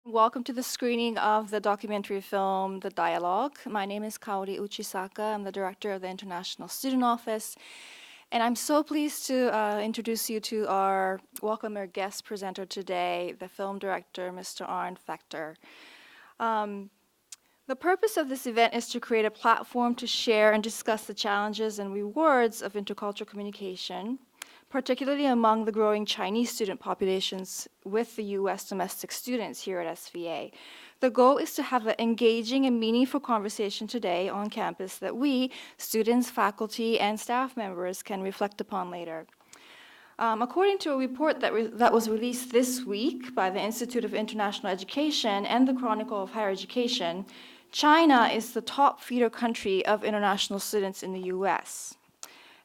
Welcome to the screening of the documentary film, The Dialogue. My name is Kaori Uchisaka. I'm the director of the International Student Office. And I'm so pleased to introduce you to welcome our guest presenter today, the film director, Mr. Arndt Fechter. The purpose of this event is to create a platform to share and discuss the challenges and rewards of intercultural communication, particularly among the growing Chinese student populations with the U.S. domestic students here at SVA. The goal is to have an engaging and meaningful conversation today on campus that we, students, faculty, and staff members, can reflect upon later. According to a report that was released this week by the Institute of International Education and the Chronicle of Higher Education, China is the top feeder country of international students in the US,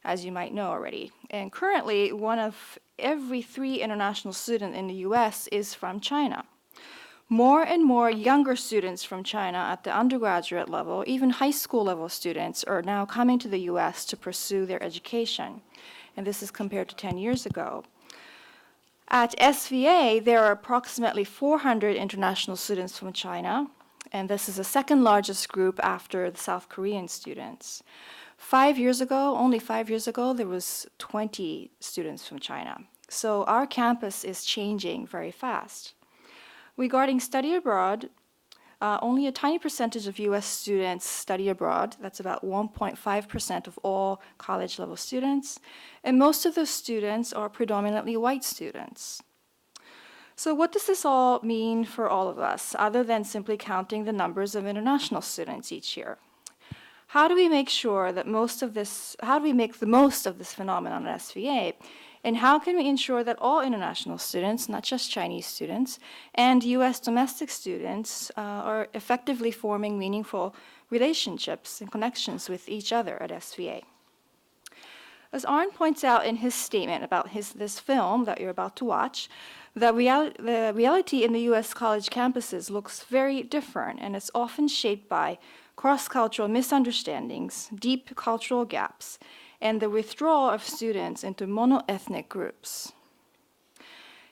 as you might know already. And currently, one of every 3 international students in the US is from China. More and more younger students from China at the undergraduate level, even high school level students, are now coming to the US to pursue their education. And this is compared to 10 years ago. At SVA, there are approximately 400 international students from China, and this is the second largest group after the South Korean students. Only 5 years ago, there was 20 students from China. So our campus is changing very fast. Regarding study abroad, only a tiny percentage of US students study abroad. That's about 1.5% of all college-level students. And most of those students are predominantly white students. So what does this all mean for all of us, other than simply counting the numbers of international students each year? How do we make the most of this phenomenon at SVA? And how can we ensure that all international students, not just Chinese students, and US domestic students are effectively forming meaningful relationships and connections with each other at SVA? As Arndt points out in his statement about this film that you're about to watch, the reality in the US college campuses looks very different, and it's often shaped by cross-cultural misunderstandings, deep cultural gaps, and the withdrawal of students into mono-ethnic groups.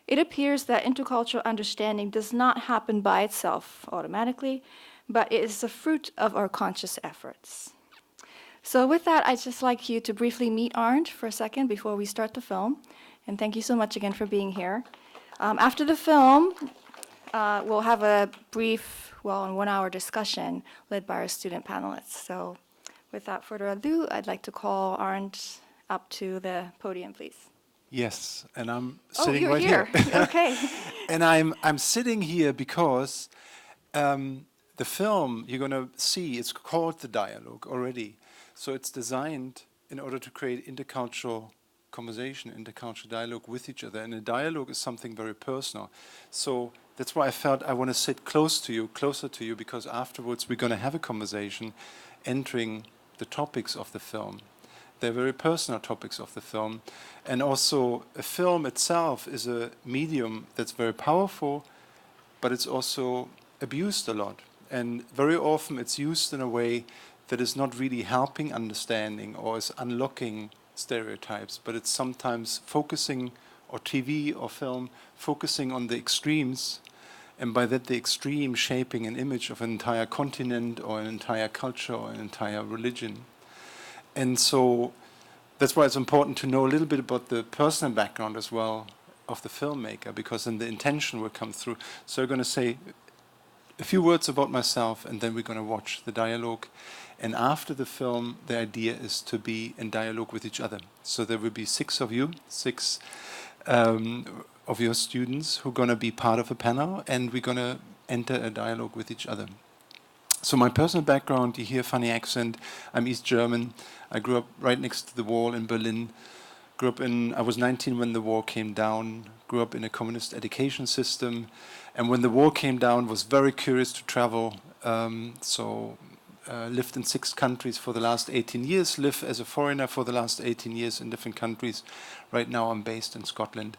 It appears that intercultural understanding does not happen by itself automatically, but it is the fruit of our conscious efforts. So with that, I'd just like you to briefly meet Arndt for a second before we start the film. And thank you so much again for being here. After the film, we'll have a brief, 1-hour discussion led by our student panelists. So without further ado, I'd like to call Arndt up to the podium, please. Yes, and I'm sitting you're right here. Okay. And I'm sitting here because the film you're going to see, it's called The Dialogue already. So it's designed in order to create intercultural conversation, intercultural dialogue with each other. And a dialogue is something very personal. So that's why I felt I want to sit closer to you, because afterwards we're going to have a conversation entering the topics of the film. They're very personal topics of the film. And also, a film itself is a medium that's very powerful, but it's also abused a lot. And very often it's used in a way that is not really helping understanding or is unlocking stereotypes, but it's sometimes focusing, or TV or film, focusing on the extremes, and by that the extreme shaping an image of an entire continent or an entire culture or an entire religion. And so that's why it's important to know a little bit about the personal background as well of the filmmaker, because then the intention will come through. So I'm going to say a few words about myself, and then we're going to watch the dialogue. And after the film, the idea is to be in dialogue with each other. So there will be 6 of you, 6 of your students who are going to be part of a panel, and we're going to enter a dialogue with each other. So my personal background, you hear funny accent, I'm East German. I grew up right next to the wall in Berlin. I was 19 when the wall came down, grew up in a communist education system, and when the wall came down, was very curious to travel. Lived in 6 countries for the last 18 years, live as a foreigner for the last 18 years in different countries. Right now I'm based in Scotland.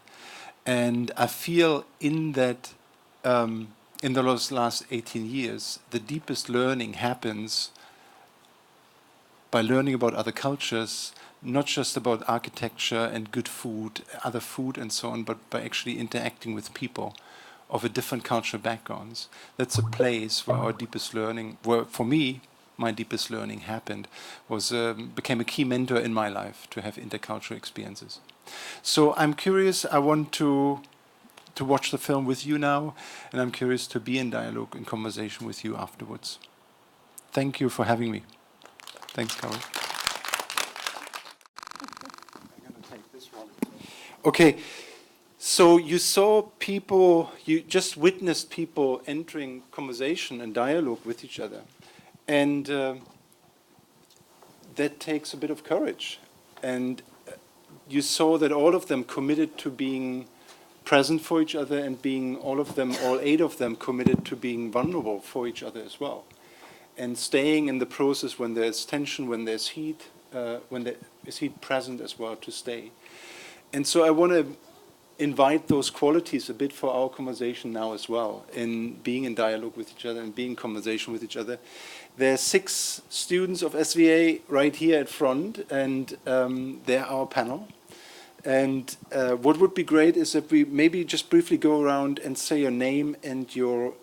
And I feel in that, in the last 18 years, the deepest learning happens by learning about other cultures, not just about architecture and good food, other food and so on, but by actually interacting with people of a different cultural backgrounds. That's a place where our deepest learning, where for me, my deepest learning happened, was became a key mentor in my life to have intercultural experiences. So I'm curious, I want to watch the film with you now, and I'm curious to be in dialogue and conversation with you afterwards. Thank you for having me. Thanks, Carol. I'm going to take this one. Okay, so you saw people, you just witnessed people entering conversation and dialogue with each other. And that takes a bit of courage. And you saw that all of them committed to being present for each other, and being all of them, all 8 of them, committed to being vulnerable for each other as well. And staying in the process when there's tension, when there's heat present as well, to stay. And so I want to invite those qualities a bit for our conversation now as well, in being in dialogue with each other and being in conversation with each other. There are 6 students of SVA right here at front, and they're our panel. And what would be great is if we maybe just briefly go around and say your name and your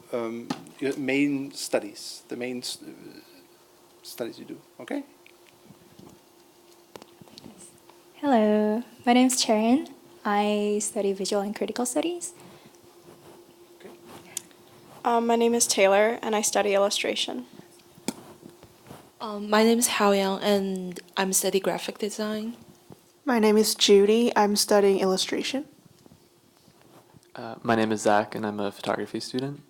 main studies, the main studies you do, okay? Hello, my name is Charin. I study visual and critical studies. Okay. My name is Taylor, and I study illustration. My name is Hao Yang, and I'm studying graphic design. My name is Judy. I'm studying illustration. My name is Zach, and I'm a photography student.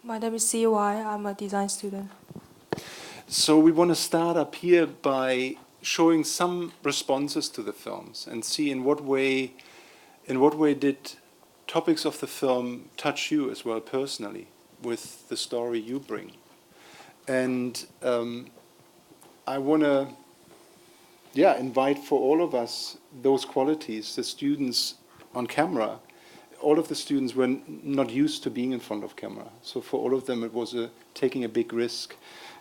My name is CY. I'm a design student. So we want to start up here by showing some responses to the films and see in what way did topics of the film touch you as well personally with the story you bring. And I want to invite for all of us those qualities. The students on camera, all of the students were not used to being in front of camera. So for all of them it was taking a big risk.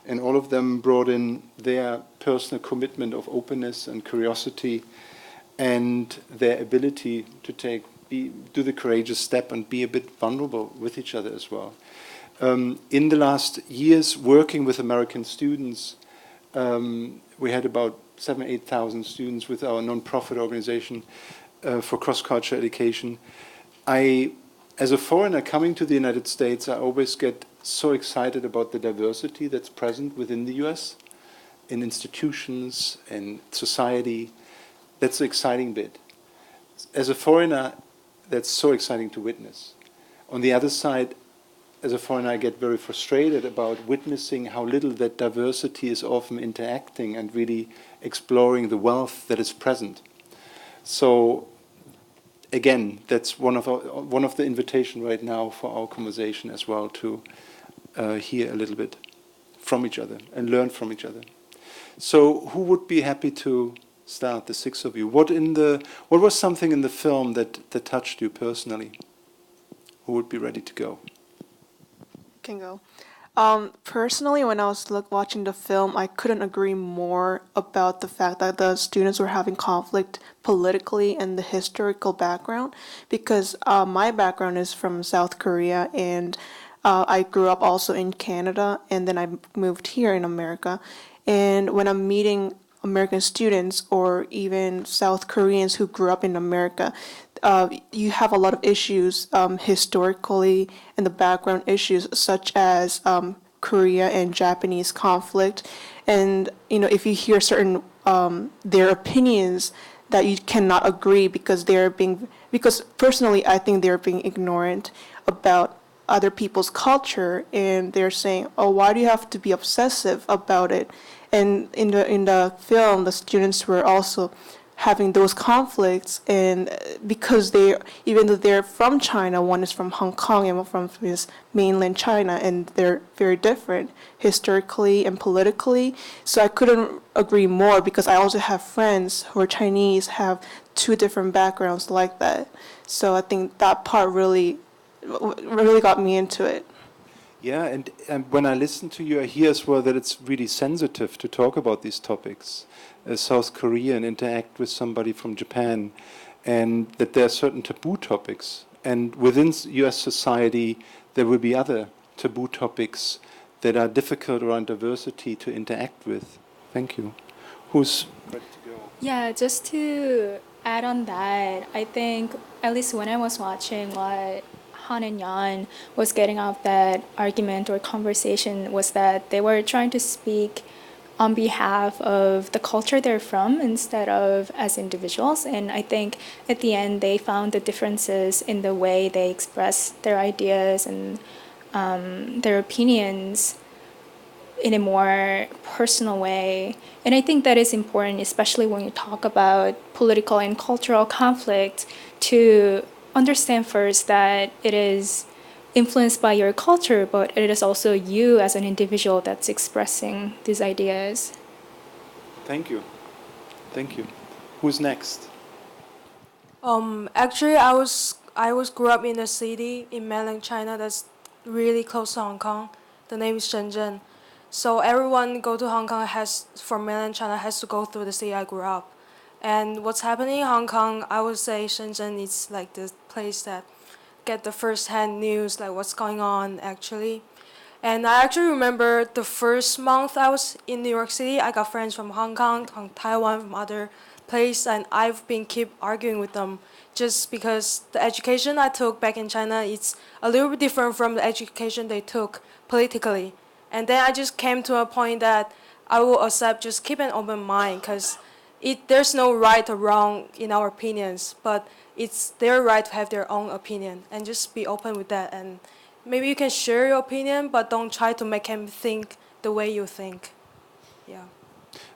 And all of them brought in their personal commitment of openness and curiosity, and their ability to do the courageous step and be a bit vulnerable with each other as well. In the last years, working with American students, we had about 7,000-8,000 students with our non-profit organization for cross-cultural education. As a foreigner coming to the United States, I always get so excited about the diversity that's present within the US, in institutions, in society. That's the exciting bit. As a foreigner, that's so exciting to witness. On the other side, as a foreigner, I get very frustrated about witnessing how little that diversity is often interacting and really exploring the wealth that is present. So again, that's one of the invitation right now for our conversation as well, to hear a little bit from each other and learn from each other. So who would be happy to start, the 6 of you? What was something in the film that touched you personally? Who would be ready to go? Can go. Personally, when I was watching the film, I couldn't agree more about the fact that the students were having conflict politically and the historical background, because my background is from South Korea, and I grew up also in Canada, and then I moved here in America. And when I'm meeting American students or even South Koreans who grew up in America, you have a lot of issues historically, and the background issues such as Korea and Japanese conflict. And if you hear certain their opinions, that you cannot agree because personally I think they're being ignorant about other people's culture, and they're saying, oh, why do you have to be obsessive about it? And in the film, the students were also having those conflicts, and because even though they're from China, one is from Hong Kong and one from mainland China, and they're very different historically and politically. So I couldn't agree more, because I also have friends who are Chinese, have 2 different backgrounds like that. So I think that part really got me into it. Yeah, and when I listen to you, I hear as well that it's really sensitive to talk about these topics. South Korea and interact with somebody from Japan, and that there are certain taboo topics And within US society, there will be other taboo topics that are difficult around diversity to interact with. Thank you. Who's ready to go? Yeah, just to add on that, I think, at least when I was watching, what Han and Yan was getting out of that argument or conversation was that they were trying to speak on behalf of the culture they're from instead of as individuals. And I think at the end they found the differences in the way they express their ideas and their opinions in a more personal way. And I think that is important, especially when you talk about political and cultural conflict, to understand first that it is influenced by your culture, but it is also you as an individual that's expressing these ideas. Thank you. Thank you. Who's next? Actually, I was grew up in a city in mainland China that's really close to Hong Kong. The name is Shenzhen. So everyone go to Hong Kong from mainland China has to go through the city I grew up. And what's happening in Hong Kong, I would say Shenzhen is like the place that get the first-hand news, like what's going on actually. And I actually remember the first month I was in New York City, I got friends from Hong Kong, from Taiwan, from other places, and I've been keep arguing with them just because the education I took back in China is a little bit different from the education they took politically. And then I just came to a point that I will accept just keep an open mind because there's no right or wrong in our opinions, but it's their right to have their own opinion and just be open with that. And maybe you can share your opinion, but don't try to make him think the way you think. Yeah.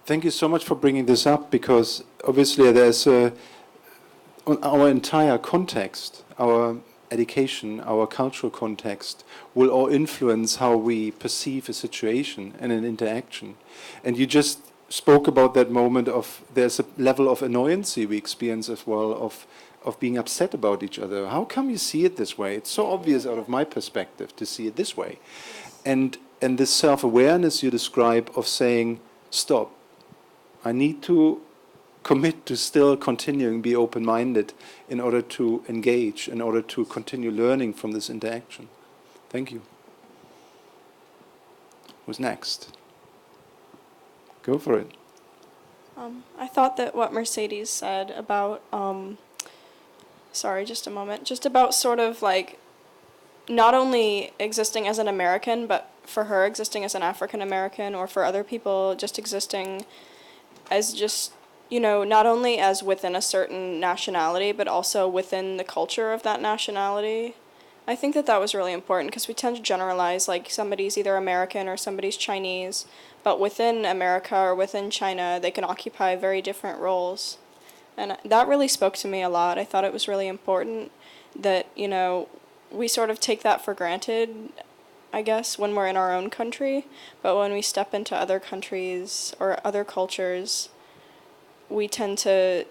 Thank you so much for bringing this up, because obviously there's our entire context, our education, our cultural context will all influence how we perceive a situation and an interaction. And you just spoke about that moment of there's a level of annoyance we experience as well of being upset about each other. How come you see it this way? It's so obvious out of my perspective to see it this way. And this self-awareness you describe of saying, stop, I need to commit to still continuing, be open-minded in order to engage, in order to continue learning from this interaction. Thank you. Who's next? Go for it. I thought that what Mercedes said about, sorry, just a moment, just about sort of like not only existing as an American, but for her existing as an African American, or for other people just existing as just, you know, not only as within a certain nationality, but also within the culture of that nationality. I think that that was really important because we tend to generalize like somebody's either American or somebody's Chinese, but within America or within China, they can occupy very different roles. And that really spoke to me a lot. I thought it was really important that, you know, we sort of take that for granted, I guess, when we're in our own country, but when we step into other countries or other cultures, we tend to,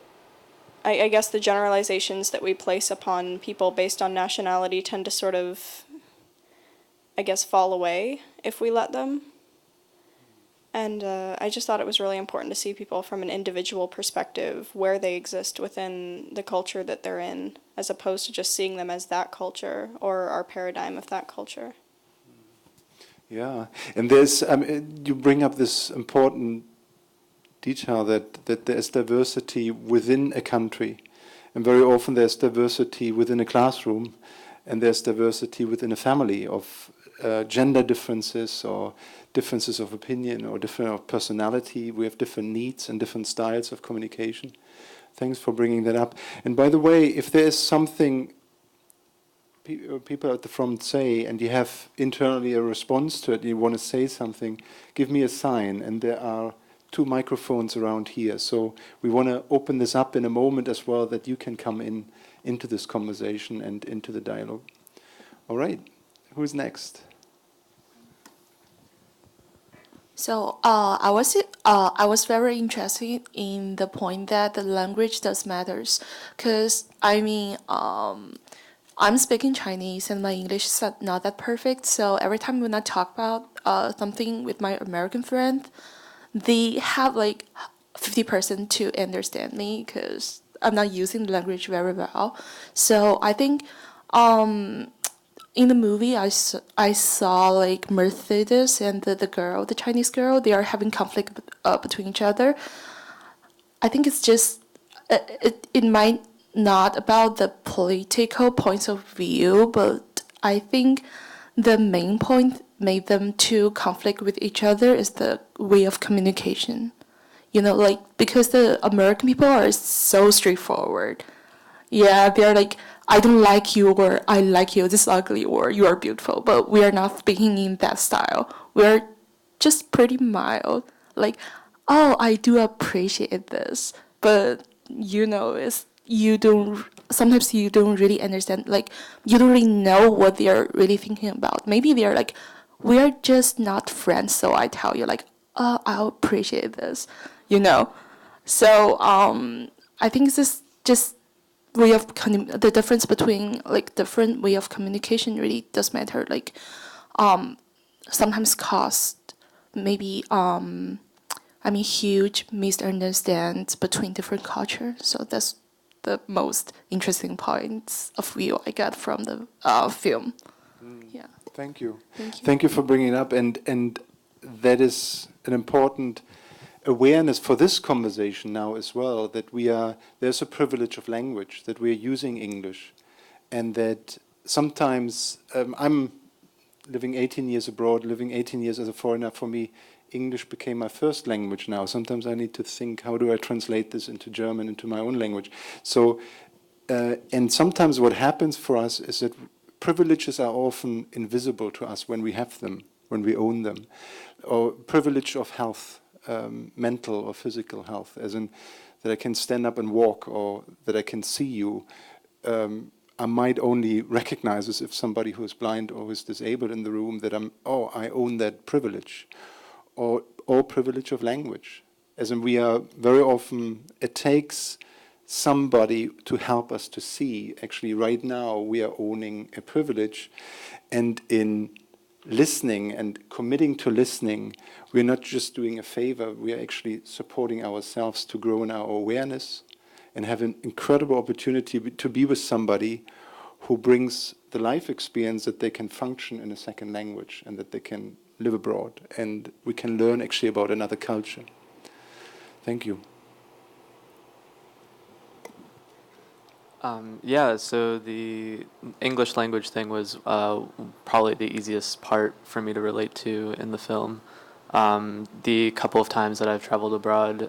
I guess the generalizations that we place upon people based on nationality tend to sort of, I guess, fall away if we let them. And I just thought it was really important to see people from an individual perspective, where they exist within the culture that they're in, as opposed to just seeing them as that culture or our paradigm of that culture. Yeah, and there's, you bring up this important detail that there's diversity within a country, and very often there's diversity within a classroom, and there's diversity within a family of gender differences or differences of opinion or different of personality. We have different needs and different styles of communication. Thanks for bringing that up. And by the way, if there is something people at the front say, and you have internally a response to it, you want to say something, give me a sign, and there are 2 microphones around here. So we want to open this up in a moment as well, that you can come into this conversation and into the dialogue. All right, who's next? So I was very interested in the point that the language does matters, because I mean I'm speaking Chinese and my English is not that perfect. So every time when I talk about something with my American friend, they have like 50% to understand me because I'm not using the language very well. So I think in the movie, I saw like Mercedes and the girl, the Chinese girl, they are having conflict between each other. I think it's just it might not about the political points of view, but I think the main point made them to conflict with each other is the way of communication. You know, like because the American people are so straightforward. Yeah, they're like, I don't like you, or I like you, this is ugly, or you are beautiful. But we are not speaking in that style. We're just pretty mild. Like, oh, I do appreciate this. But, you know, sometimes you don't really understand, like, you don't really know what they're really thinking about. Maybe they're like, we're just not friends, so I tell you, like, oh, I appreciate this, you know? So, I think this just way of the difference between like different way of communication really does matter. Like, sometimes cost maybe huge misunderstandings between different cultures. So that's the most interesting points of view I got from the film. Yeah. Thank you. Thank you. Thank you for bringing it up, and that is an important awareness for this conversation now as well, that there's a privilege of language, that we are using English, and that sometimes I'm living 18 years abroad, living 18 years as a foreigner. For me, English became my first language now. Sometimes I need to think, how do I translate this into German, into my own language? So, and sometimes what happens for us is that privileges are often invisible to us when we have them, when we own them, or privilege of health, mental or physical health, as in that I can stand up and walk, or that I can see you. I might only recognize this if somebody who is blind or who is disabled in the room, that I own that privilege, or privilege of language. As in, we are very often, it takes somebody to help us to see. Actually, right now we are owning a privilege, and in listening and committing to listening, we're not just doing a favor, we are actually supporting ourselves to grow in our awareness and have an incredible opportunity to be with somebody who brings the life experience that they can function in a second language and that they can live abroad, and we can learn actually about another culture. Thank you. Yeah, so the English language thing was probably the easiest part for me to relate to in the film. The couple of times that I've traveled abroad,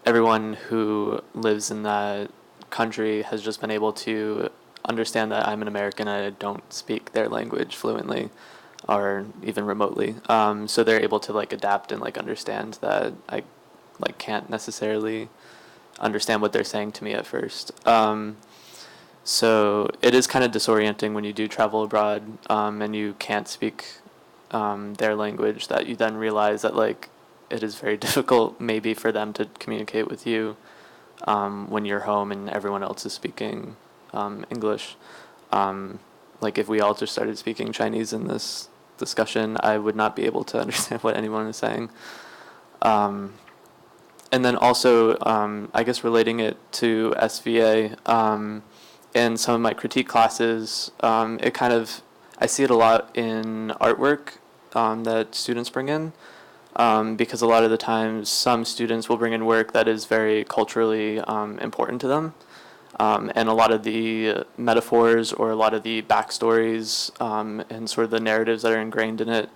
everyone who lives in that country has just been able to understand that I'm an American and I don't speak their language fluently or even remotely. So they're able to like adapt and like understand that I like can't necessarily understand what they're saying to me at first. So it is kind of disorienting when you do travel abroad and you can't speak their language, that you then realize that like it is very difficult maybe for them to communicate with you when you're home and everyone else is speaking English. Like if we all just started speaking Chinese in this discussion, I would not be able to understand what anyone is saying. And then also, I guess relating it to SVA, in some of my critique classes, I see it a lot in artwork that students bring in, because a lot of the times some students will bring in work that is very culturally important to them. And a lot of the metaphors or a lot of the backstories and sort of the narratives that are ingrained in it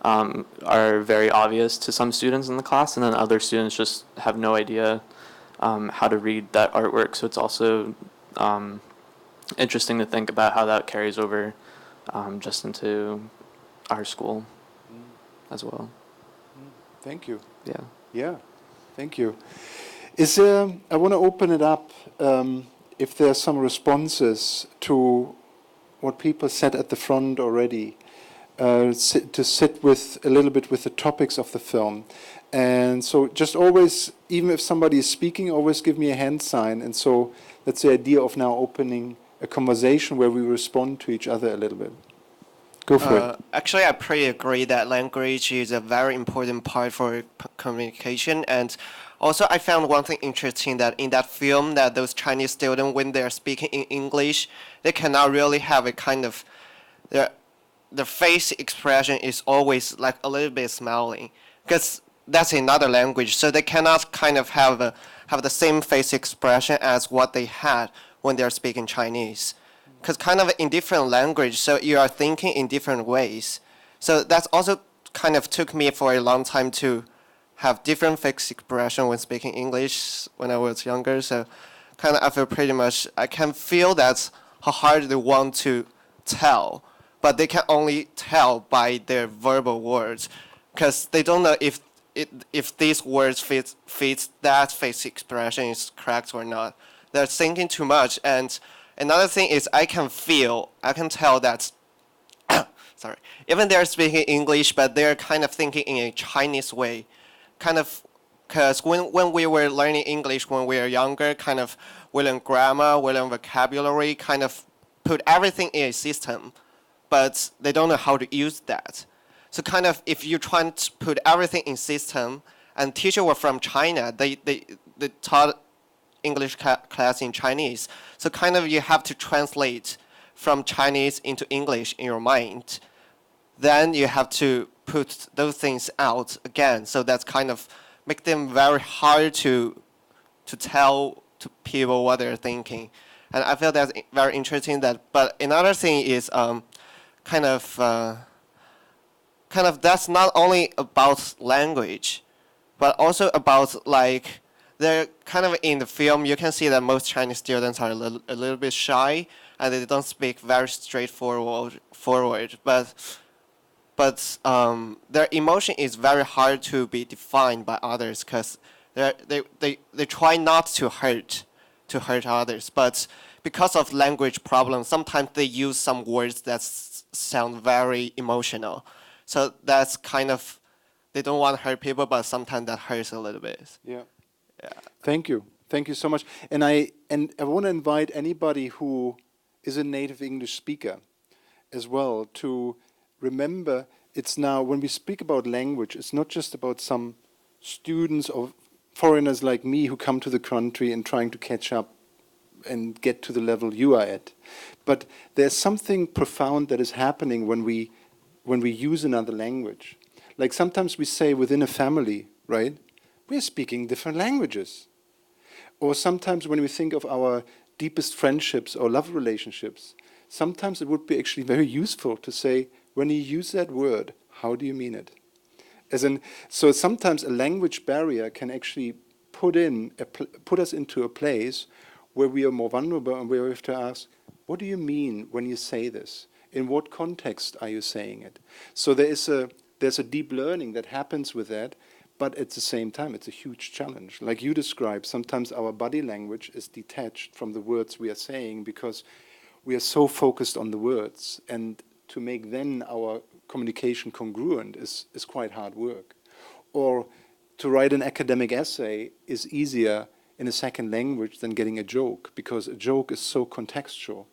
are very obvious to some students in the class, and then other students just have no idea how to read that artwork. So it's also interesting to think about how that carries over just into our school as well. Thank you. Yeah. Yeah, thank you. I want to open it up if there are some responses to what people said at the front already. To sit with a little bit with the topics of the film. And so just always, even if somebody is speaking, always give me a hand sign. And so that's the idea of now opening a conversation where we respond to each other a little bit. Go for it. Actually, I pretty agree that language is a very important part for communication, and Also, I found one thing interesting that in that film, that those Chinese students, when they're speaking in English, they cannot really have a kind of the face expression is always like a little bit smiling, because that's another language, so they cannot kind of have the same face expression as what they had when they're speaking Chinese, because kind of in different language, so you are thinking in different ways. So that's also kind of took me for a long time to have different face expression when speaking English when I was younger. So kind of I feel pretty much I can feel that's how hard they want to tell, but they can only tell by their verbal words, because they don't know if these words fits that face expression is correct or not. They're thinking too much. And another thing is I can tell that sorry, even they're speaking English, but they're kind of thinking in a Chinese way, kind of, because when we were learning English when we were younger, kind of we learn grammar, we learn vocabulary, kind of put everything in a system, but they don't know how to use that. So kind of if you try to put everything in system, and teacher were from China, they taught English class in Chinese, so kind of you have to translate from Chinese into English in your mind. Then you have to put those things out again. So that's kind of make them very hard to tell to people what they're thinking. And I feel that's very interesting. But another thing is kind of that's not only about language, but also about like they're kind of in the film. You can see that most Chinese students are a little bit shy, and they don't speak very straightforward. But their emotion is very hard to be defined by others, because they try not to hurt others. But because of language problems, sometimes they use some words that sound very emotional. So that's kind of, they don't want to hurt people, but sometimes that hurts a little bit. Yeah. Yeah. Thank you. Thank you so much. And I want to invite anybody who is a native English speaker as well to remember, it's now, when we speak about language, it's not just about some students or foreigners like me who come to the country and trying to catch up and get to the level you are at. But there's something profound that is happening when we use another language. Like sometimes we say within a family, right? We're speaking different languages. Or sometimes when we think of our deepest friendships or love relationships, sometimes it would be actually very useful to say, when you use that word, how do you mean it? So sometimes a language barrier can actually put us into a place where we are more vulnerable, and where we have to ask, what do you mean when you say this? In what context are you saying it? So there's a deep learning that happens with that, but at the same time, it's a huge challenge. Like you described, sometimes our body language is detached from the words we are saying because we are so focused on the words, and to make then our communication congruent is quite hard work. Or to write an academic essay is easier in a second language than getting a joke, because a joke is so contextual.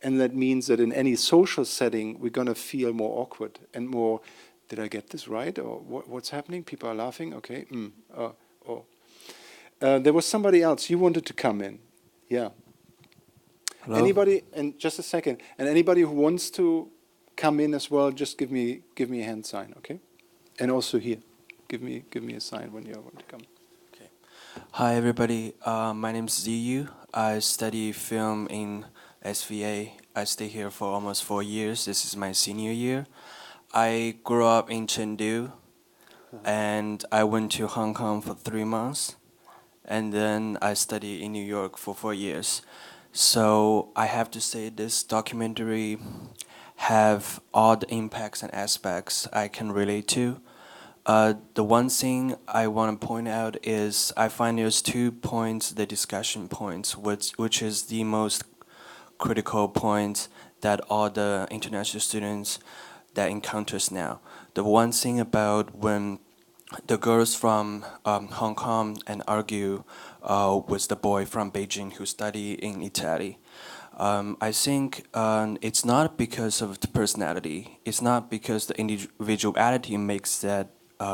And that means that in any social setting, we're going to feel more awkward and more, did I get this right? Or what's happening? People are laughing? Okay. There was somebody else. You wanted to come in. Yeah. Hello? Anybody, and just a second, and anybody who wants to come in as well, just give me a hand sign, okay? And also here, give me a sign when you want to come. Okay. Hi everybody, my name is Ziyu. I study film in SVA. I stay here for almost 4 years. This is my senior year. I grew up in Chengdu, and I went to Hong Kong for 3 months, and then I studied in New York for 4 years. So I have to say this documentary have all the impacts and aspects I can relate to. The one thing I want to point out is I find there's 2 points, the discussion points, which is the most critical points that all the international students that encounters now. The one thing about when the girls from Hong Kong and argue with the boy from Beijing who study in Italy. I think it's not because of the personality. It's not because the individuality makes that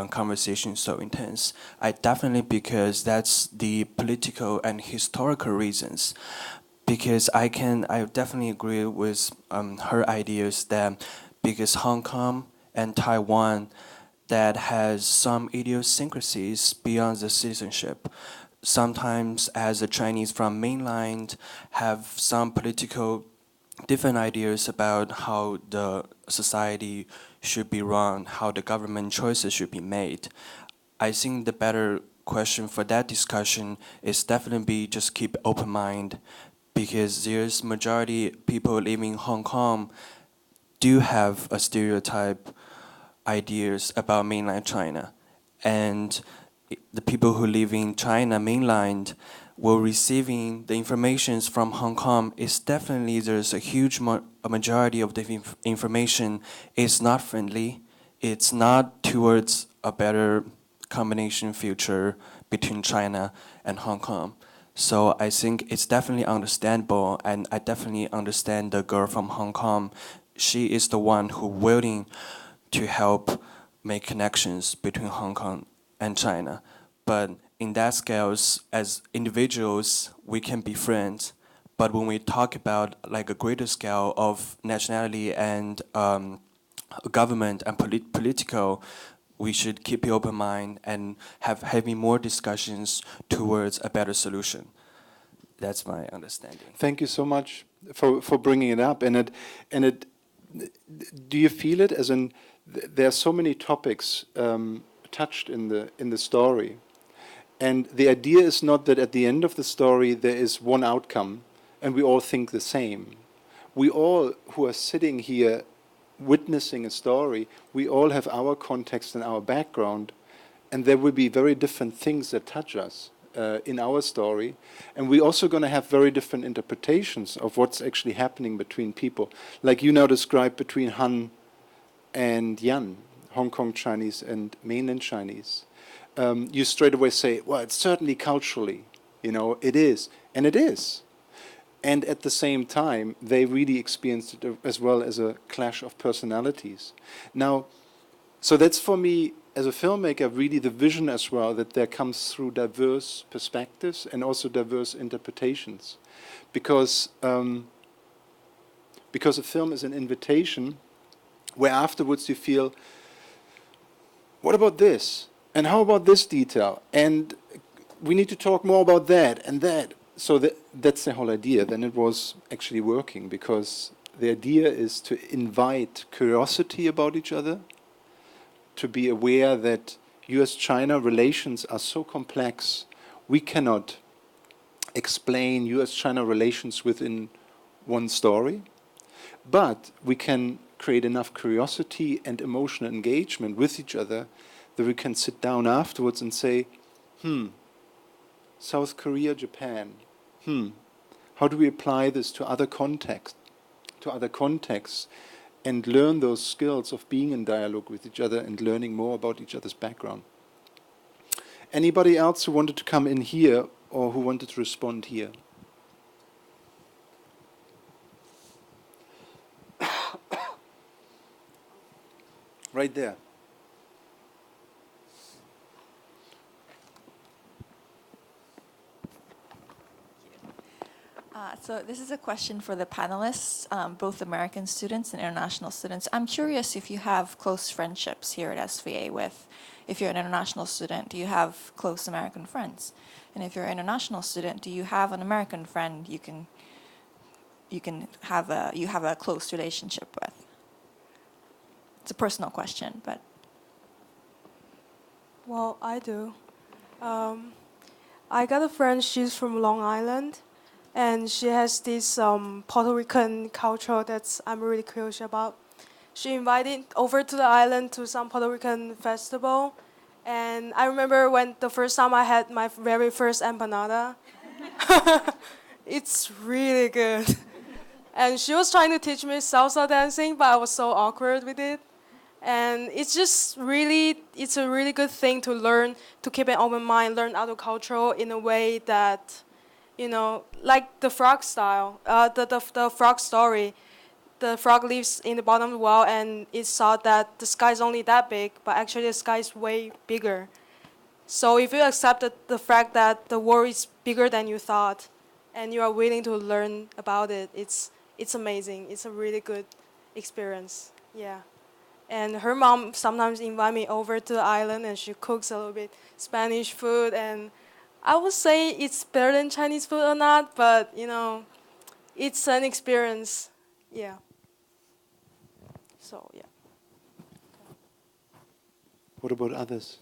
conversation so intense? I definitely because that's the political and historical reasons. Because I definitely agree with her ideas that because Hong Kong and Taiwan that has some idiosyncrasies beyond the citizenship. Sometimes, as the Chinese from mainland have some political different ideas about how the society should be run, how the government choices should be made. I think the better question for that discussion is definitely just keep open mind because there's majority people living in Hong Kong do have a stereotype ideas about mainland China. And the people who live in China mainland were receiving the informations from Hong Kong is definitely there's a huge a majority of the information is not friendly. It's not towards a better combination future between China and Hong Kong. So I think it's definitely understandable, and I definitely understand the girl from Hong Kong. She is the one who willing to help make connections between Hong Kong and China. But in that scales, as individuals, we can be friends. But when we talk about like a greater scale of nationality and government and political, we should keep an open mind and having more discussions towards a better solution. That's my understanding. Thank you so much for bringing it up. Do you feel it as in there are so many topics touched in the story, and the idea is not that at the end of the story there is one outcome and we all think the same. We all who are sitting here witnessing a story, we all have our context and our background, and there will be very different things that touch us in our story, and we're also going to have very different interpretations of what's actually happening between people. Like you now described between Han and Yan, Hong Kong Chinese and mainland Chinese. You straight away say, well, it's certainly culturally, it is, and it is. And at the same time, they really experienced it as well as a clash of personalities. Now, so that's for me, as a filmmaker, really the vision as well, that there comes through diverse perspectives and also diverse interpretations. Because a film is an invitation where afterwards you feel, what about this? And how about this detail? And we need to talk more about that and that. So that's the whole idea. Then it was actually working, because the idea is to invite curiosity about each other, to be aware that US-China relations are so complex, we cannot explain US-China relations within one story, but we can create enough curiosity and emotional engagement with each other that we can sit down afterwards and say, South Korea, Japan, how do we apply this to other contexts, and learn those skills of being in dialogue with each other and learning more about each other's background. Anybody else who wanted to come in here or who wanted to respond here? Right there. So this is a question for the panelists, both American students and international students. I'm curious if you have close friendships here at SVA with, if you're an international student, do you have close American friends? And if you're an international student, do you have an American friend you have a close relationship with? It's a personal question, but. Well, I do. I got a friend, she's from Long Island, and she has this Puerto Rican culture that I'm really curious about. She invited over to the island to some Puerto Rican festival, and I remember when the first time I had my very first empanada. It's really good. And she was trying to teach me salsa dancing, but I was so awkward with it. And it's just really, it's a really good thing to learn, to keep an open mind, learn other culture in a way that, like the frog style, the frog story. the frog lives in the bottom of the well, and it's thought that the sky is only that big, but actually the sky is way bigger. So if you accept the fact that the world is bigger than you thought, and you are willing to learn about it, it's amazing. It's a really good experience. Yeah. And her mom sometimes invite me over to the island, and she cooks a little bit Spanish food, and I would say it's better than Chinese food or not, but it's an experience. Yeah. So yeah. What about others?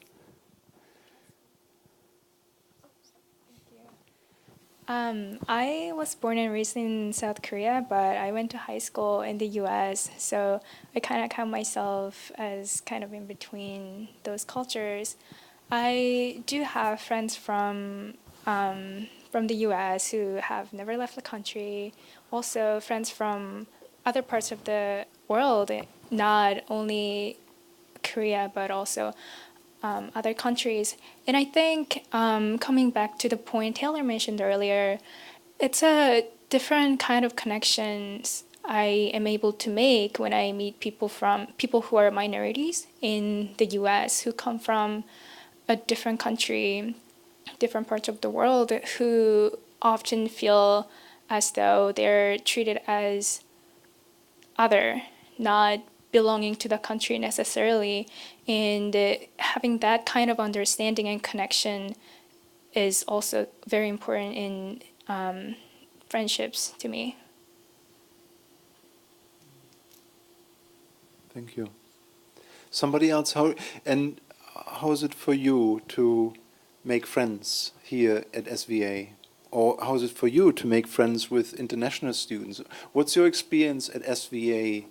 I was born and raised in South Korea, but I went to high school in the U.S., so I kind of count myself as kind of in between those cultures. I do have friends from the U.S. who have never left the country. Also, friends from other parts of the world, not only Korea, but also other countries. And I think coming back to the point Taylor mentioned earlier, it's a different kind of connections I am able to make when I meet people who are minorities in the US who come from a different country, different parts of the world, who often feel as though they're treated as other, not belonging to the country necessarily. And having that kind of understanding and connection is also very important in friendships to me. Thank you. Somebody else, how is it for you to make friends here at SVA? Or how is it for you to make friends with international students? What's your experience at SVA,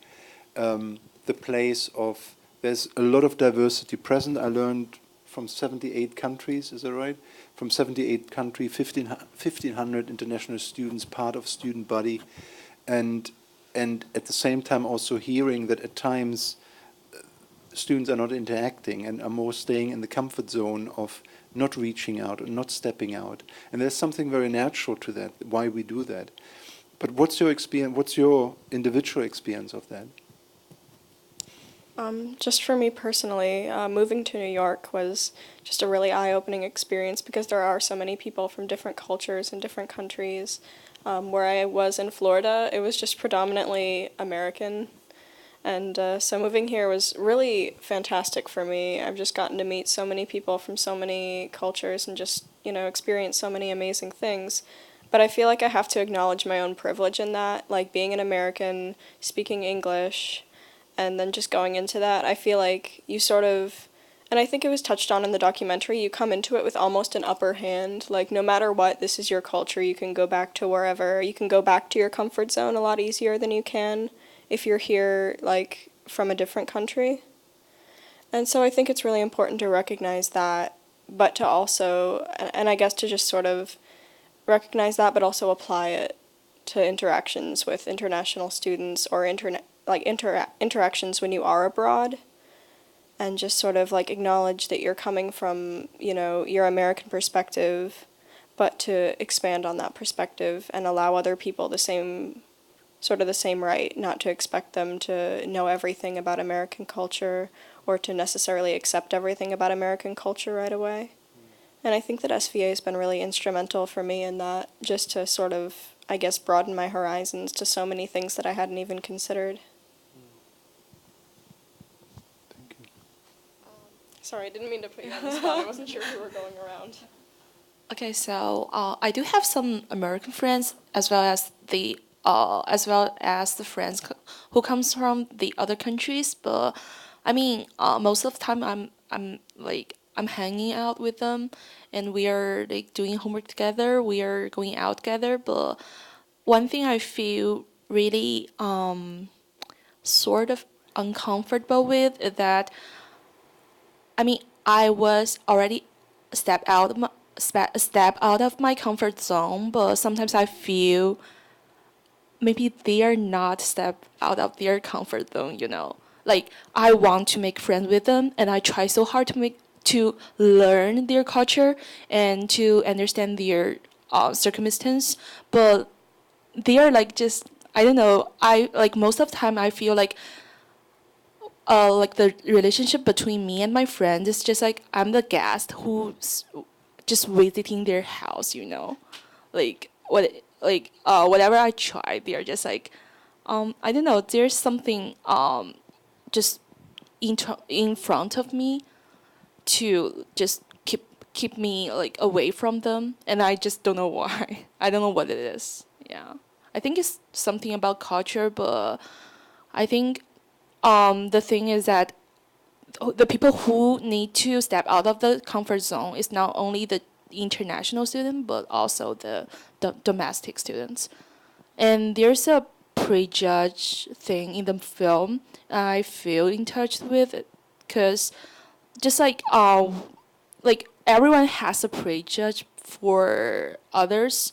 the place of, there's a lot of diversity present. I learned from 78 countries, is that right? From 78 countries, 1,500 international students, part of student body. And at the same time also hearing that at times students are not interacting and are more staying in the comfort zone of not reaching out and not stepping out. And there's something very natural to that, why we do that. But what's your experience, what's your individual experience of that? Just for me personally, moving to New York was just a really eye-opening experience because there are so many people from different cultures and different countries. Where I was in Florida, it was just predominantly American. And so moving here was really fantastic for me. I've just gotten to meet so many people from so many cultures and just, experience so many amazing things. But I feel like I have to acknowledge my own privilege in that, like being an American, speaking English, and then just going into that, I feel like you sort of, and I think it was touched on in the documentary, you come into it with almost an upper hand. Like, no matter what, this is your culture. You can go back to wherever. You can go back to your comfort zone a lot easier than you can if you're here, like, from a different country. And so I think it's really important to recognize that, but to also, and I guess to just sort of recognize that, but also apply it to interactions with international students or interactions when you are abroad. And just sort of like acknowledge that you're coming from, your American perspective, but to expand on that perspective and allow other people the same right, not to expect them to know everything about American culture or to necessarily accept everything about American culture right away. And I think that SVA has been really instrumental for me in that, just to sort of, I guess, broaden my horizons to so many things that I hadn't even considered. Sorry, I didn't mean to put you on the spot. I wasn't sure if you were going around. Okay, so I do have some American friends as well as the friends who comes from the other countries. But I mean, most of the time I'm hanging out with them, and we are like doing homework together. We are going out together. But one thing I feel really sort of uncomfortable with is that, I mean, I was already a step out of my comfort zone, but sometimes I feel maybe they are not step out of their comfort zone. Like, I want to make friends with them, and I try so hard to learn their culture and to understand their circumstance, but they are like just I don't know. I like most of the time I feel like the relationship between me and my friend is just like I'm the guest who's just visiting their house, you know, like whatever I try, they're just like, I don't know. There's something just in front of me to just keep me like away from them, and I just don't know why. I don't know what it is. Yeah, I think it's something about culture, but I think the thing is that the people who need to step out of the comfort zone is not only the international student but also the domestic students. And there's a prejudge thing in the film I feel in touch with it, because just like everyone has a prejudge for others.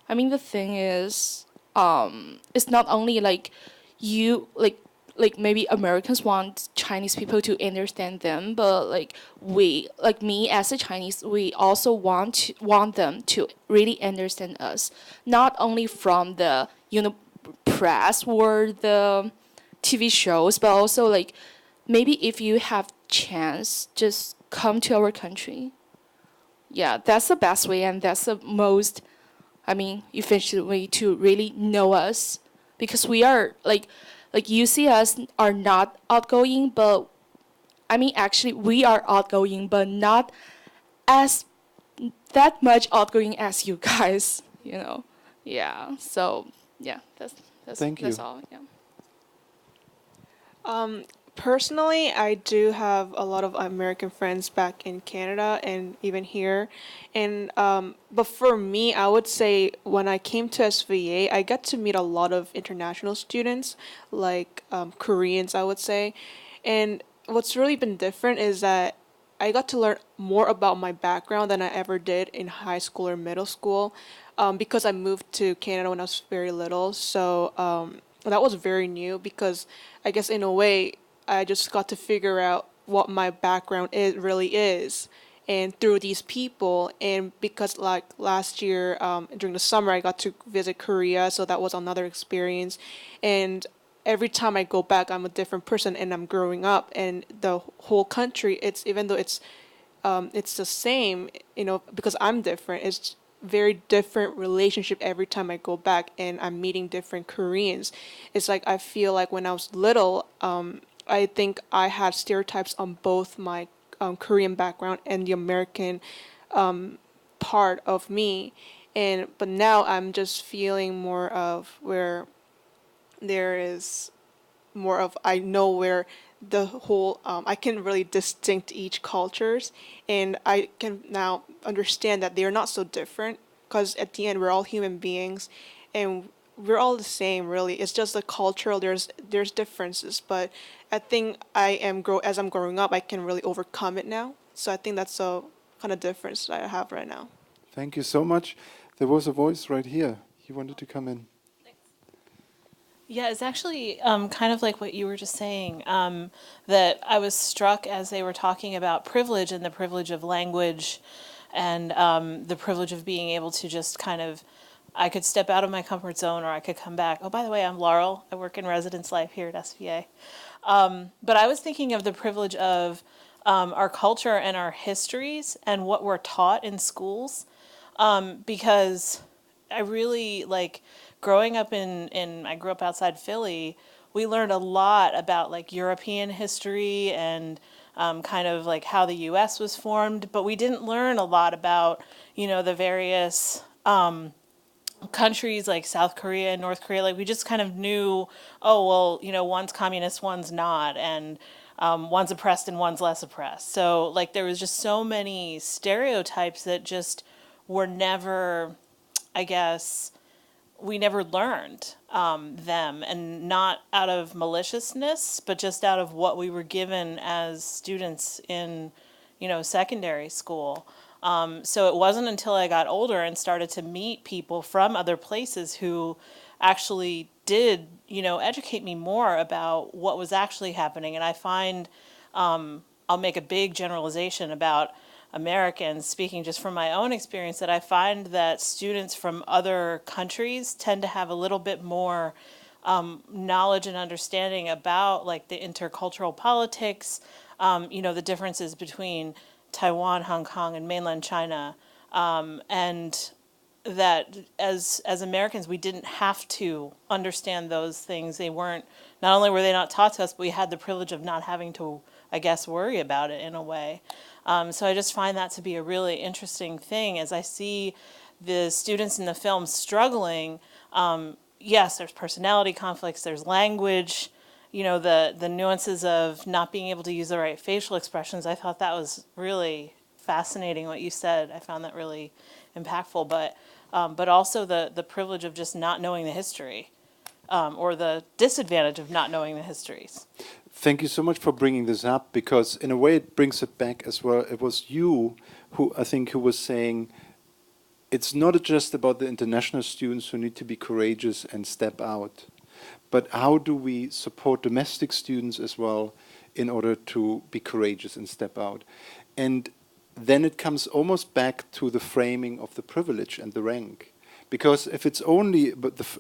I mean, the thing is, it's not only like you like maybe Americans want Chinese people to understand them, but like we, like me as a Chinese, we also want them to really understand us, not only from the press or the TV shows, but also like maybe if you have chance, just come to our country. Yeah, that's the best way, and that's the most, I mean, efficient way to really know us, because we are like you see us are not outgoing, but I mean actually we are outgoing, but not as that much outgoing as you guys, you know. Yeah. So yeah, Thank that's you. all. Yeah. Personally, I do have a lot of American friends back in Canada and even here, and but for me, I would say when I came to SVA, I got to meet a lot of international students, like Koreans, I would say, and what's really been different is that I got to learn more about my background than I ever did in high school or middle school, because I moved to Canada when I was very little. So that was very new because I guess in a way I just got to figure out what my background really is. And through these people, and because like last year during the summer, I got to visit Korea, so that was another experience. And every time I go back, I'm a different person, and I'm growing up. And the whole country, it's even though it's the same, you know, because I'm different. It's very different relationship every time I go back, and I'm meeting different Koreans. It's like I feel like when I was little, I think I had stereotypes on both my Korean background and the American part of me, and but now I'm just feeling more of where there is more of I know where the whole I can really distinct each cultures, and I can now understand that they're not so different because at the end we're all human beings, and we're all the same really. It's just the cultural there's differences, but I think I am grow as I'm growing up I can really overcome it now. So I think that's a kind of difference that I have right now. Thank you so much. There was a voice right here. You wanted to come in. Yeah, it's actually kind of like what you were just saying, that I was struck as they were talking about privilege and the privilege of language and the privilege of being able to just kind of, I could step out of my comfort zone or I could come back. Oh, by the way, I'm Laurel. I work in residence life here at SVA. But I was thinking of the privilege of our culture and our histories and what we're taught in schools, because I really like growing up I grew up outside Philly. We learned a lot about like European history and kind of like how the U.S. was formed, but we didn't learn a lot about, you know, the various countries like South Korea and North Korea. Like we just kind of knew, oh, well, you know, one's communist, one's not, and one's oppressed and one's less oppressed. So like there was just so many stereotypes that just were never, I guess, we never learned them, and not out of maliciousness, but just out of what we were given as students in, you know, secondary school. So it wasn't until I got older and started to meet people from other places who actually did, you know, educate me more about what was actually happening. And I find, I'll make a big generalization about Americans, speaking just from my own experience, that I find that students from other countries tend to have a little bit more knowledge and understanding about like the intercultural politics, the differences between Taiwan, Hong Kong, and mainland China, and that as Americans we didn't have to understand those things. They weren't, not only were they not taught to us, but we had the privilege of not having to, I guess, worry about it in a way. So I just find that to be a really interesting thing as I see the students in the film struggling. Yes, there's personality conflicts, there's language, the nuances of not being able to use the right facial expressions. I thought that was really fascinating what you said. I found that really impactful, but also the privilege of just not knowing the history, or the disadvantage of not knowing the histories. Thank you so much for bringing this up, because in a way it brings it back as well. It was you who was saying it's not just about the international students who need to be courageous and step out, but how do we support domestic students as well in order to be courageous and step out? And then it comes almost back to the framing of the privilege and the rank. Because if it's only,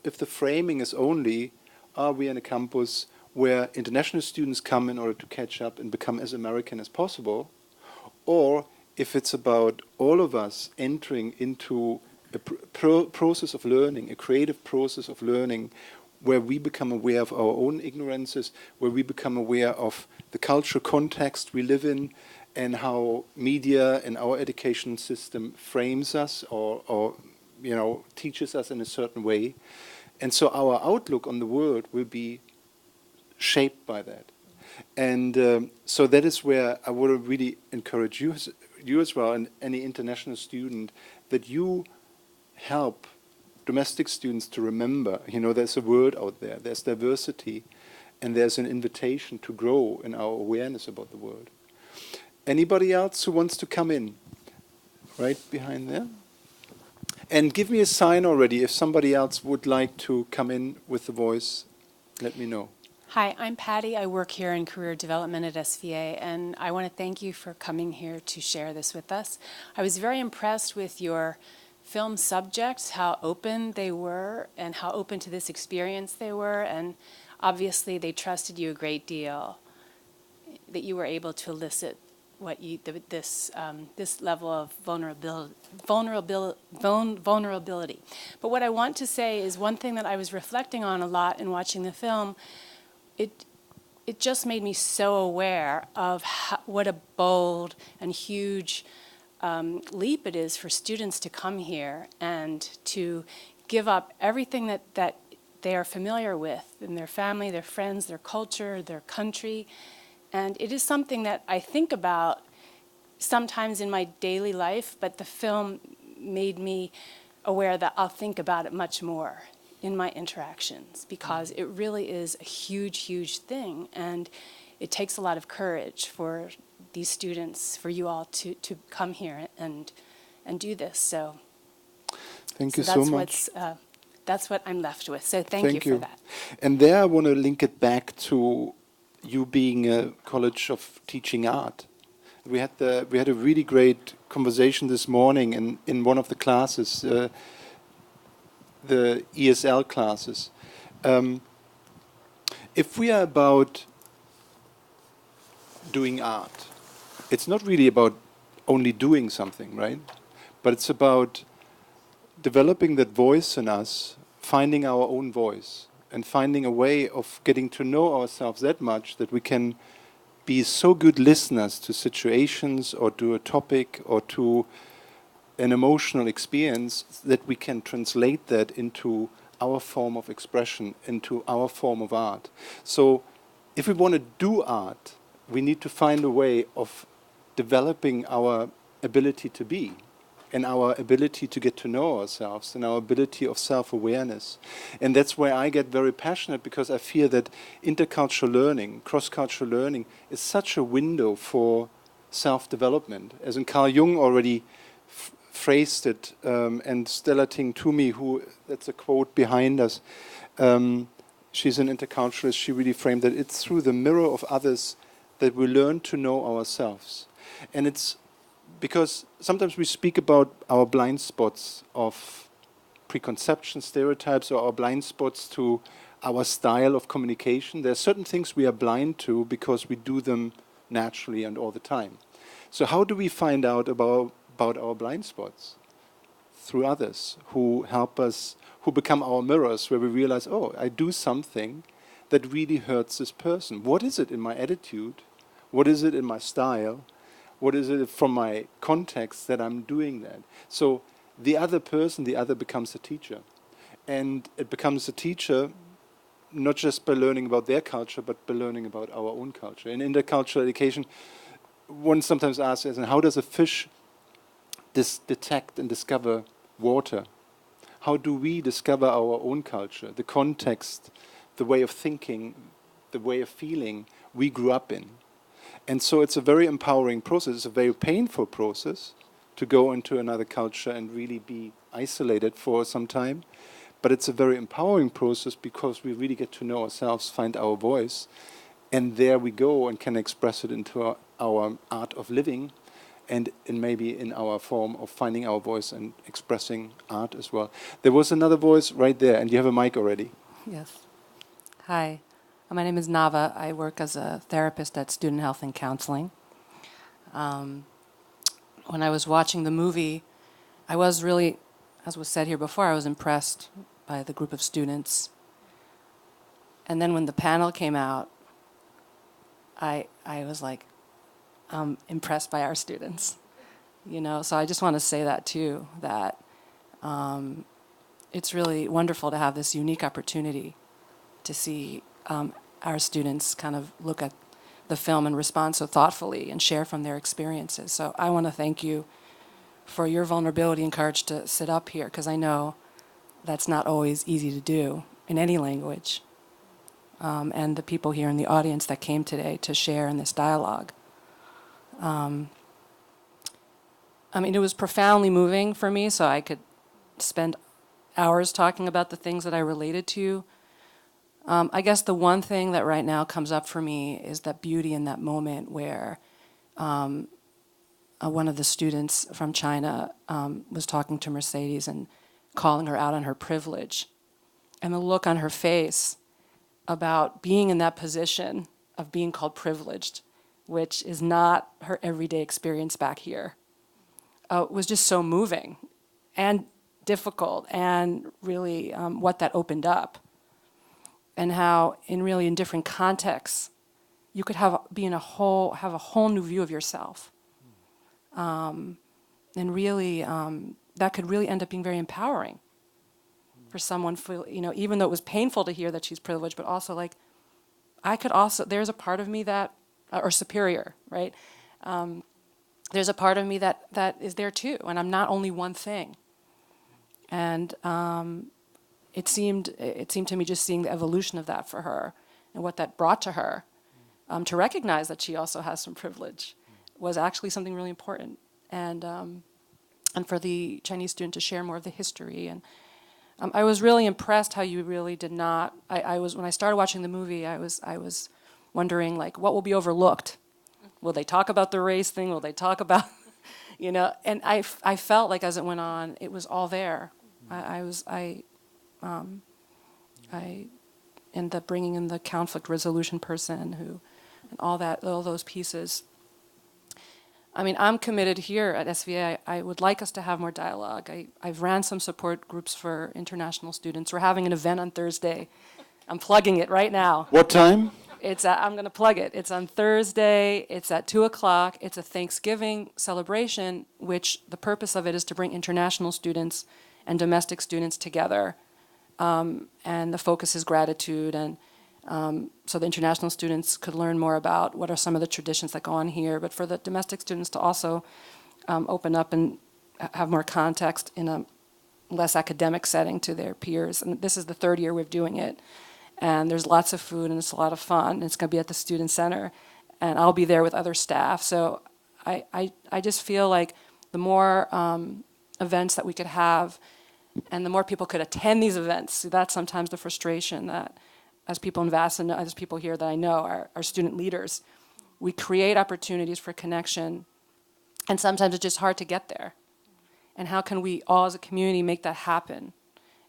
if the framing is only, are we in a campus where international students come in order to catch up and become as American as possible, or if it's about all of us entering into a process of learning, a creative process of learning, where we become aware of our own ignorances, where we become aware of the cultural context we live in, and how media and our education system frames us or teaches us in a certain way. And so our outlook on the world will be shaped by that. And so that is where I would really encourage you as well, and any international student, that you help domestic students to remember, there's a world out there, there's diversity, and there's an invitation to grow in our awareness about the world. Anybody else who wants to come in? Right behind there. And give me a sign already if somebody else would like to come in with the voice. Let me know. Hi, I'm Patty. I work here in career development at SVA, and I want to thank you for coming here to share this with us. I was very impressed with your film subjects, how open they were and how open to this experience they were, and obviously they trusted you a great deal, that you were able to elicit what you, this level of vulnerability. But what I want to say is one thing that I was reflecting on a lot in watching the film. It just made me so aware of what a bold and huge leap it is for students to come here and to give up everything that they are familiar with in their family, their friends, their culture, their country. And it is something that I think about sometimes in my daily life, but the film made me aware that I'll think about it much more in my interactions, because it really is a huge, huge thing. And it takes a lot of courage for these students, for you all to come here and do this. So thank you so much. That's what I'm left with. So thank you for that. And there I want to link it back to you being a college of teaching art. We had a really great conversation this morning in one of the classes, the ESL classes. If we are about doing art, it's not really about only doing something, right? But it's about developing that voice in us, finding our own voice, and finding a way of getting to know ourselves that much that we can be so good listeners to situations or to a topic or to an emotional experience that we can translate that into our form of expression, into our form of art. So if we want to do art, we need to find a way of developing our ability to be, and our ability to get to know ourselves, and our ability of self-awareness. And that's where I get very passionate, because I feel that intercultural learning, cross-cultural learning, is such a window for self-development. As in Carl Jung already phrased it, and Stella Ting Toomey, that's a quote behind us, she's an interculturalist, she really framed that it's through the mirror of others that we learn to know ourselves. And it's because sometimes we speak about our blind spots of preconception, stereotypes, or our blind spots to our style of communication. There are certain things we are blind to because we do them naturally and all the time. So how do we find out about our blind spots? Through others who help us, who become our mirrors, where we realize, oh, I do something that really hurts this person. What is it in my attitude? What is it in my style? What is it from my context that I'm doing that? So the other person, the other becomes a teacher. And it becomes a teacher not just by learning about their culture, but by learning about our own culture. In intercultural education, one sometimes asks, how does a fish detect and discover water? How do we discover our own culture, the context, the way of thinking, the way of feeling we grew up in? And so it's a very empowering process. It's a very painful process to go into another culture and really be isolated for some time. But it's a very empowering process because we really get to know ourselves, find our voice, and there we go and can express it into our art of living, and maybe in our form of finding our voice and expressing art as well. There was another voice right there, and you have a mic already. Yes. Hi, my name is Nava. I work as a therapist at Student Health and Counseling. When I was watching the movie, I was really, as was said here before, I was impressed by the group of students. And then when the panel came out, I was like, impressed by our students, you know. So I just want to say that too, that it's really wonderful to have this unique opportunity to see our students kind of look at the film and respond so thoughtfully and share from their experiences. So I want to thank you for your vulnerability and courage to sit up here, because I know that's not always easy to do in any language. And the people here in the audience that came today to share in this dialogue. I mean, it was profoundly moving for me, so I could spend hours talking about the things that I related to. I guess the one thing that right now comes up for me is that beauty in that moment where one of the students from China was talking to Mercedes and calling her out on her privilege. And the look on her face about being in that position of being called privileged, which is not her everyday experience back here, was just so moving and difficult, and really what that opened up, and how in different contexts you could have a whole new view of yourself, and really that could really end up being very empowering for someone. Even though it was painful to hear that she's privileged, but also like there's a part of me that, or superior, right? There's a part of me that is there too, and I'm not only one thing. And it seemed to me, just seeing the evolution of that for her and what that brought to her, to recognize that she also has some privilege, was actually something really important. And for the Chinese student to share more of the history. And I was really impressed how you really did not. When I started watching the movie, I was wondering, like, what will be overlooked? Will they talk about the race thing? Will they talk about, And I felt like as it went on, it was all there. And the bringing in the conflict resolution person and all those pieces. I mean, I'm committed here at SVA. I would like us to have more dialogue. I've ran some support groups for international students. We're having an event on Thursday. I'm plugging it right now. What time? I'm going to plug it. It's on Thursday. It's at 2:00. It's a Thanksgiving celebration, which the purpose of it is to bring international students and domestic students together. And the focus is gratitude. And so the international students could learn more about what are some of the traditions that go on here, but for the domestic students to also open up and have more context in a less academic setting to their peers. And this is the third year we're doing it. And there's lots of food, and it's a lot of fun. And it's going to be at the Student Center. And I'll be there with other staff. So I just feel like the more events that we could have, and the more people could attend these events, that's sometimes the frustration that, as people in Vassar, as people here that I know are student leaders, we create opportunities for connection And sometimes it's just hard to get there. And how can we all as a community make that happen?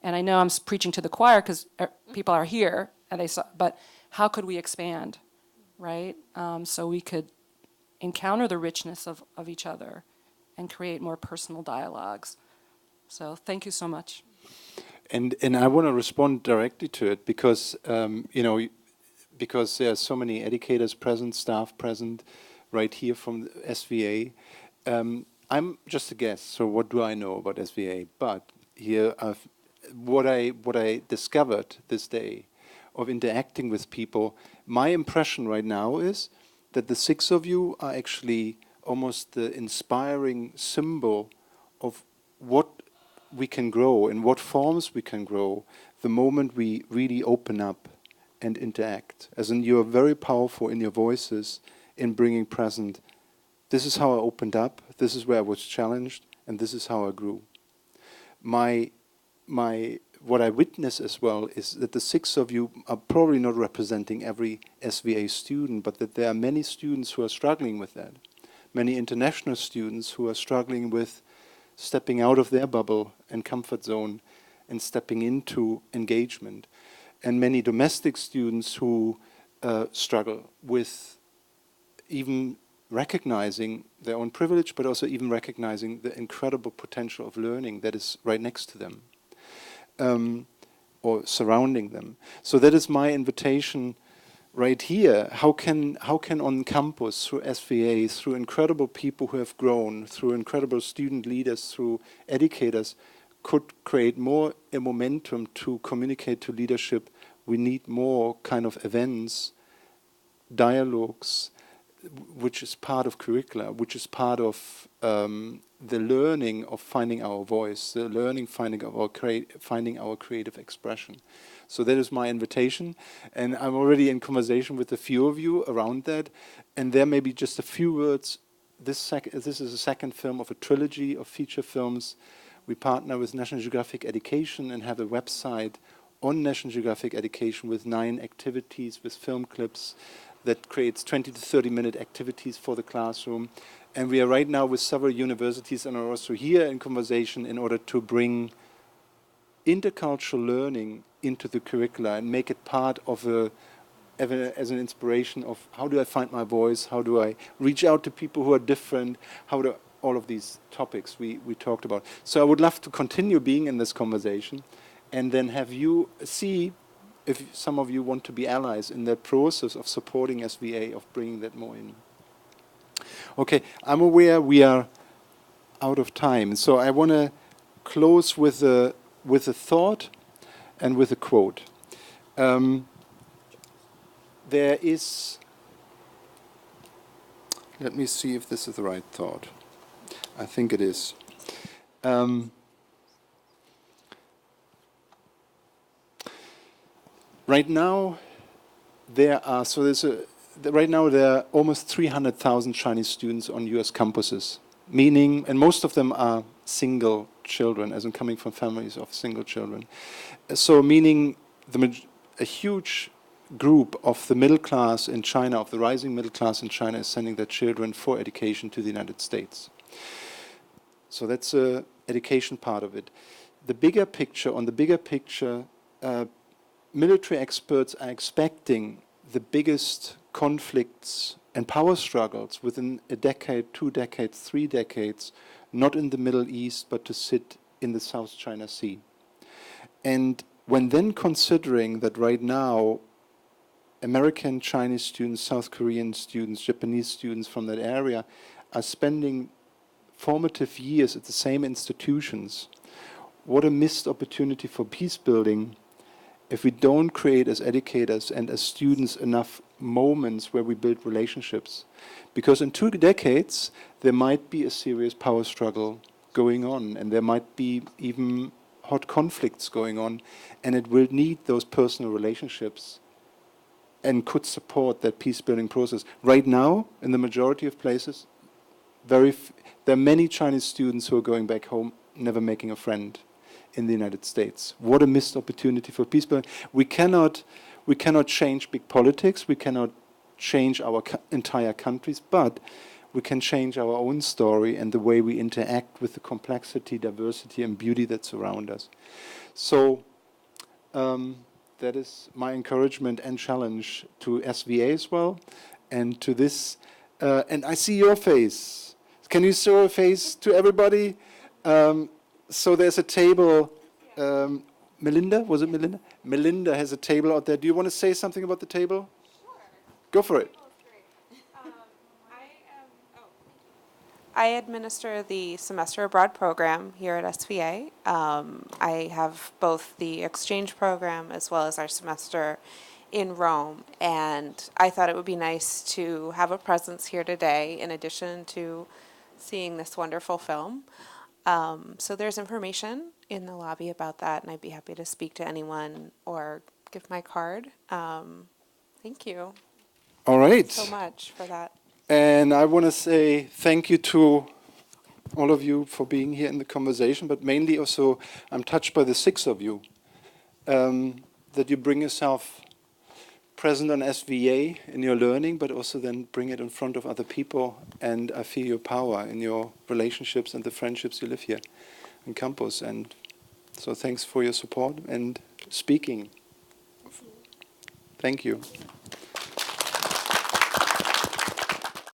And I know I'm preaching to the choir because people are here, and but how could we expand, right? So we could encounter the richness of each other and create more personal dialogues. So thank you so much. And I want to respond directly to it because because there are so many educators present, staff present, right here from the SVA. I'm just a guest, so what do I know about SVA? But here, what I discovered this day of interacting with people, my impression right now is that the 6 of you are actually almost the inspiring symbol of what we can grow, in what forms we can grow, the moment we really open up and interact. As in, you are very powerful in your voices, in bringing present. This is how I opened up, this is where I was challenged, and this is how I grew. What I witness as well is that the 6 of you are probably not representing every SVA student, but that there are many students who are struggling with that. Many international students who are struggling with stepping out of their bubble and comfort zone and stepping into engagement. And many domestic students who struggle with even recognizing their own privilege, but also even recognizing the incredible potential of learning that is right next to them, or surrounding them. So that is my invitation right here. How can on campus, through SVA, through incredible people who have grown, through incredible student leaders, through educators, could create more a momentum to communicate to leadership? We need more kind of events, dialogues, which is part of curricula, which is part of the learning of finding our voice, the learning finding our creative expression. So that is my invitation, and I'm already in conversation with a few of you around that, and there may be just a few words. This is a second film of a trilogy of feature films. We partner with National Geographic Education and have a website on National Geographic Education with 9 activities, with film clips that creates 20 to 30-minute activities for the classroom. And we are right now with several universities and are also here in conversation in order to bring intercultural learning into the curricula and make it part of as an inspiration of how do I find my voice, how do I reach out to people who are different, how do all of these topics we talked about. So I would love to continue being in this conversation and then have you see if some of you want to be allies in that process of supporting SVA, of bringing that more in. Okay, I'm aware we are out of time, so I want to close with a thought and with a quote. There is, let me see if this is the right thought. I think it is. Right now, there are almost 300,000 Chinese students on US campuses, meaning, and most of them are single children, as in coming from families of single children. So meaning a huge group of the middle class in China, of the rising middle class in China, is sending their children for education to the United States. So that's the education part of it. The bigger picture, military experts are expecting the biggest conflicts and power struggles within a decade, 2 decades, 3 decades, not in the Middle East, but to sit in the South China Sea. And when then considering that right now, American, Chinese students, South Korean students, Japanese students from that area are spending formative years at the same institutions, what a missed opportunity for peace building if we don't create as educators and as students enough moments where we build relationships. Because in 2 decades, there might be a serious power struggle going on, and there might be even hot conflicts going on, and it will need those personal relationships and could support that peace-building process. Right now, in the majority of places, there are many Chinese students who are going back home, never making a friend in the United States. What a missed opportunity for peace building. We cannot change big politics, we cannot change our entire countries, but we can change our own story and the way we interact with the complexity, diversity, and beauty that surround us. So that is my encouragement and challenge to SVA as well, and to this. And I see your face. Can you show a face to everybody? So there's a table. Melinda, was it Melinda? Melinda has a table out there. Do you want to say something about the table? Sure. Go for it. I administer the semester abroad program here at SVA. I have both the exchange program as well as our semester in Rome, and I thought it would be nice to have a presence here today in addition to seeing this wonderful film. So there's information in the lobby about that, and I'd be happy to speak to anyone or give my card. Thank you. All right. So much for that. And I want to say thank you to all of you for being here in the conversation, but mainly also I'm touched by the 6 of you, that you bring yourself present on SVA in your learning, but also then bring it in front of other people. And I feel your power in your relationships and the friendships you live here on campus. And so thanks for your support and speaking. Thank you.